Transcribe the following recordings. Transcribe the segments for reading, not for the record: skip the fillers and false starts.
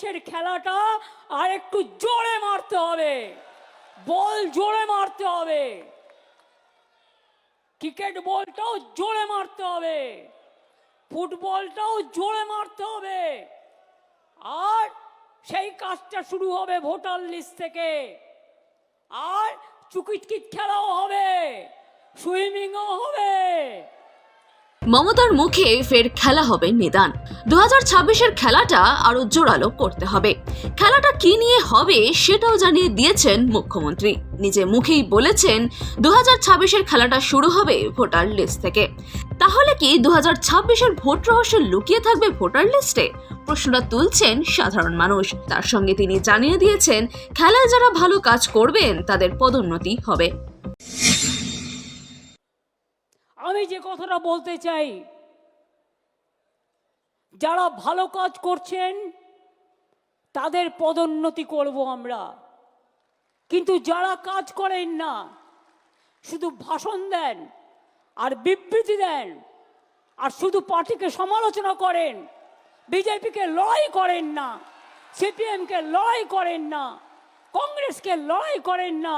পুলিশের খেলাটা আর একটু জোরে মারতে হবে, বল জোরে মারতে হবে, ক্রিকেট বলটাও জোরে মারতে হবে, ফুটবলটাও জোরে মারতে হবে। আর সেই কাজটা শুরু হবে ভোটার লিস্ট থেকে। আর চুকিটকিট খেলাও হবে, সুইমিংও হবে। মমতার মুখে ফের খেলা হবে নিদান। 2026-এর খেলাটা আরো জোরালো করতে হবে। খেলাটা কি নিয়ে হবে সেটাও জানিয়ে দিয়েছেন মুখ্যমন্ত্রী। নিজে মুখেই বলেছেন 2026-এর খেলাটা শুরু হবে ভোটার লিস্ট থেকে। তাহলে কি 2026-এর ভোট রহস্য লুকিয়ে থাকবে ভোটার লিস্টে? প্রশ্নটা তুলছেন সাধারণ মানুষ। তার সঙ্গে তিনি জানিয়ে দিয়েছেন খেলায় যারা ভালো কাজ করবেন তাদের পদোন্নতি হবে। আমি যে কথাটা বলতে চাই, যারা ভালো কাজ করছেন তাদের পদোন্নতি করব আমরা, কিন্তু যারা কাজ করেন না, শুধু ভাষণ দেন আর বিবৃতি দেন আর শুধু পার্টিকে সমালোচনা করেন, বিজেপিকে লড়াই করেন না, সিপিএমকে লড়াই করেন না, কংগ্রেসকে লড়াই করেন না,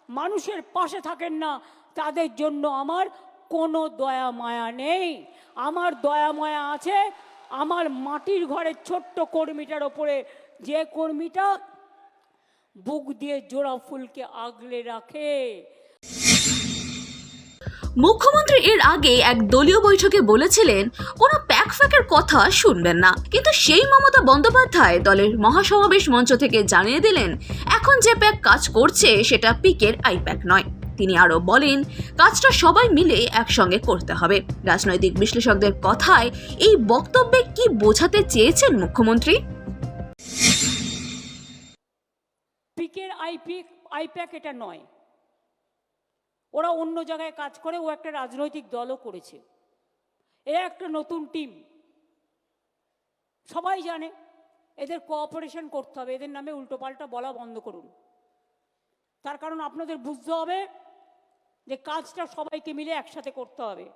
মানুষের পাশে থাকেন না, তাদের জন্য আমার কোনো দয়া মায়া নেই। আমার দয়া মায়া আছে আমার মাটির ঘরের ছোট্ট কর্মীটার ওপরে, যে কর্মীটা বুক দিয়ে জোড়া ফুলকে আগলে রাখে। মুখ্যমন্ত্রী এর আগে এক দলীয় বৈঠকে বলেছিলেন কোনো প্যাক ফ্যাকের কথা শুনবেন না, কিন্তু সেই মমতা বন্দ্যোপাধ্যায় দলের মহাসমাবেশ মঞ্চ থেকে জানিয়ে দিলেন এখন যে প্যাক কাজ করছে সেটা পিকের আইপ্যাক নয়। তিনি আরো বলেন কাজটা সবাই মিলে একসঙ্গে করতে হবে। রাজনৈতিক বিশ্লেষকদের কথায় এই বক্তব্যে কি বোঝাতে চেয়েছেন মুখ্যমন্ত্রী? পিকের আইপ্যাক এটা নয়, ওরা অন্য জায়গায় কাজ করে, ও একটা রাজনৈতিক দলও করেছে, এ একটা নতুন টিম, সবাই জানে। এদের কোঅপারেশন করতে হবে, এদের নামে উল্টোপাল্টা বলা বন্ধ করুন। তার কারণ আপনাদের বুঝতে হবে যে কাজটা সবাইকে মিলে একসাথে করতে হবে।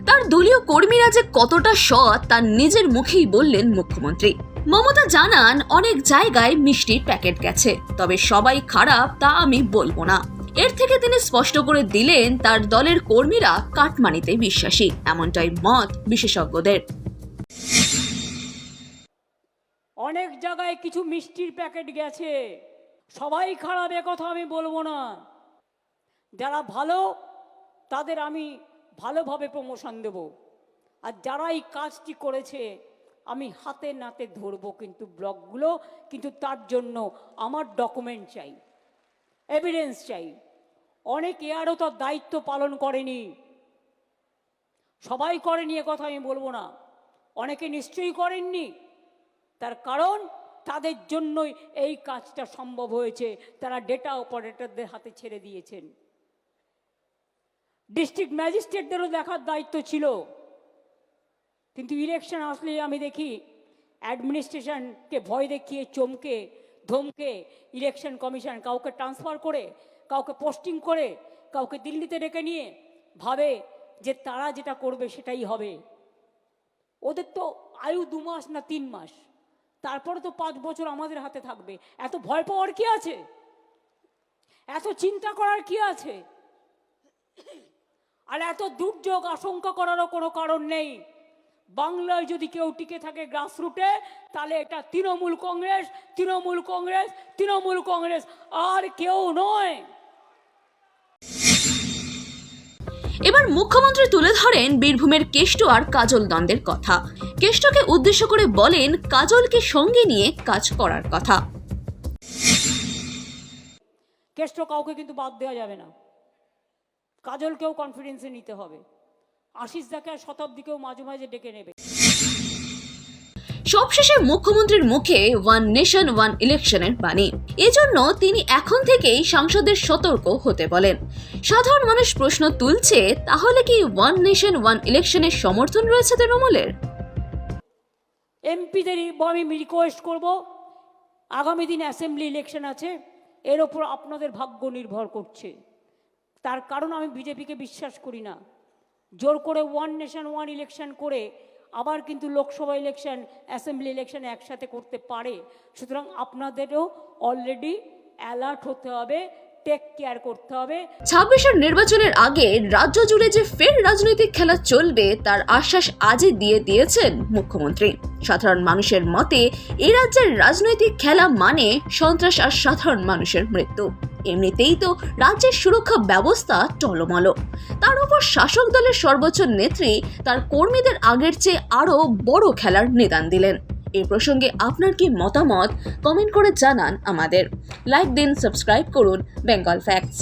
তার দলীয় কর্মীরা যে কতটা সৎ তার নিজের মুখেই বললেন মুখ্যমন্ত্রী। মমতা জানান অনেক জায়গায় মিষ্টির প্যাকেট গেছে, তবে সবাই খারাপ তা আমি বলবো না। এর থেকে তিনি স্পষ্ট করে দিলেন তার দলের কর্মীরা কাটমানিতে বিশ্বাসী, এমনটাই মত বিশেষজ্ঞদের। অনেক জায়গায় কিছু মিষ্টির প্যাকেট গেছে, সবাই খারাপ এ কথা আমি বলবো না। যারা ভালো তাদের আমি ভালোভাবে প্রমোশন দেব, আর যারা এই কাজটি করেছে আমি হাতে নাতে ধরবো কিন্তু ব্লকগুলো, কিন্তু তার জন্য আমার ডকুমেন্ট চাই, এভিডেন্স চাই। অনেকে আরও তার দায়িত্ব পালন করেনি, সবাই করেনি এ কথা আমি বলবো না, অনেকে নিশ্চয়ই করেননি। তার কারণ তাদের জন্যই এই কাজটা সম্ভব হয়েছে, তারা ডেটা অপারেটরদের হাতে ছেড়ে দিয়েছেন। ডিস্ট্রিক্ট ম্যাজিস্ট্রেটদেরও দেখার দায়িত্ব ছিল, কিন্তু ইলেকশন আসলেই আমি দেখি অ্যাডমিনিস্ট্রেশনকে ভয় দেখিয়ে চমকে ধমকে ইলেকশন কমিশন কাউকে ট্রান্সফার করে, কাউকে পোস্টিং করে, কাউকে দিল্লিতে ডেকে নিয়ে ভাবে যে তারা যেটা করবে সেটাই হবে। ওদের তো আয়ু 2 মাস না 3 মাস, তারপরে তো 5 বছর আমাদের হাতে থাকবে। এত ভয় পাওয়ার কি আছে? এত চিন্তা করার কি আছে? আর এত দুর্যোগ আশঙ্কা করারও কোনো কারণ নেই। বাংলায় যদি কেউ টিকে থাকে গ্রাসরুটে, তাহলে এটা তৃণমূল কংগ্রেস, তৃণমূল কংগ্রেস, তৃণমূল কংগ্রেস, আর কেউ নয়। এবার মুখ্যমন্ত্রী তুলে ধরেন বীরভূমের কেষ্ট আর কাজল দ্বন্দ্বের কথা। কেষ্টকে উদ্দেশ্য করে বলেন কাজলকে সঙ্গে নিয়ে কাজ করার কথা। কেষ্ট কাউকে কিন্তু বাদ দেওয়া যাবে না, কাজলকেও কনফিডেন্সে নিতে হবে, আশিস দাকে আর শতাব্দীকেও মাঝে মাঝে ডেকে নেবে। সবশেষে মুখ্যমন্ত্রীর মুখে ওয়ান নেশন ওয়ান ইলেকশনের বাণী। এজন্য তিনি এখন থেকেই সাংসদদের সতর্ক হতে বলেন। সাধারণ মানুষ প্রশ্ন তুলছে, তাহলে কি ওয়ান নেশন ওয়ান ইলেকশনের সমর্থন রয়েছে তৃণমূলের? এমপিদের আমি রিকোয়েস্ট করব, আগামী দিন অ্যাসেম্বলি ইলেকশন আছে, এর ওপর আপনাদের ভাগ্য নির্ভর করছে। তার কারণ আমি বিজেপিকে বিশ্বাস করি না। জোর করে ওয়ান নেশন ওয়ান ইলেকশন করে আবার কিন্তু লোকসভা ইলেকশন, অ্যাসেম্বলি ইলেকশন একসাথে করতে পারে। সুতরাং আপনাদেরও অলরেডি অ্যালার্ট হতে হবে, টেক কেয়ার করতে হবে। 26-এর নির্বাচনের আগে রাজ্য জুড়ে যে ফের রাজনৈতিক খেলা চলবে তার আশ্বাস আজই দিয়ে দিয়েছেন মুখ্যমন্ত্রী। সাধারণ মানুষের মতে এই রাজ্যের রাজনৈতিক খেলা মানে সন্ত্রাস আর সাধারণ মানুষের মৃত্যু। এমনিতেই তো রাজ্যের সুরক্ষা ব্যবস্থা টলমল, তার উপর শাসক দলের সর্বোচ্চ নেত্রী তার কর্মীদের আগের চেয়ে আরও বড় খেলার নিদান দিলেন। এই প্রসঙ্গে আপনার কি মতামত কমেন্ট করে জানান আমাদের। লাইক দিন, সাবস্ক্রাইব করুন বেঙ্গল ফ্যাক্টস।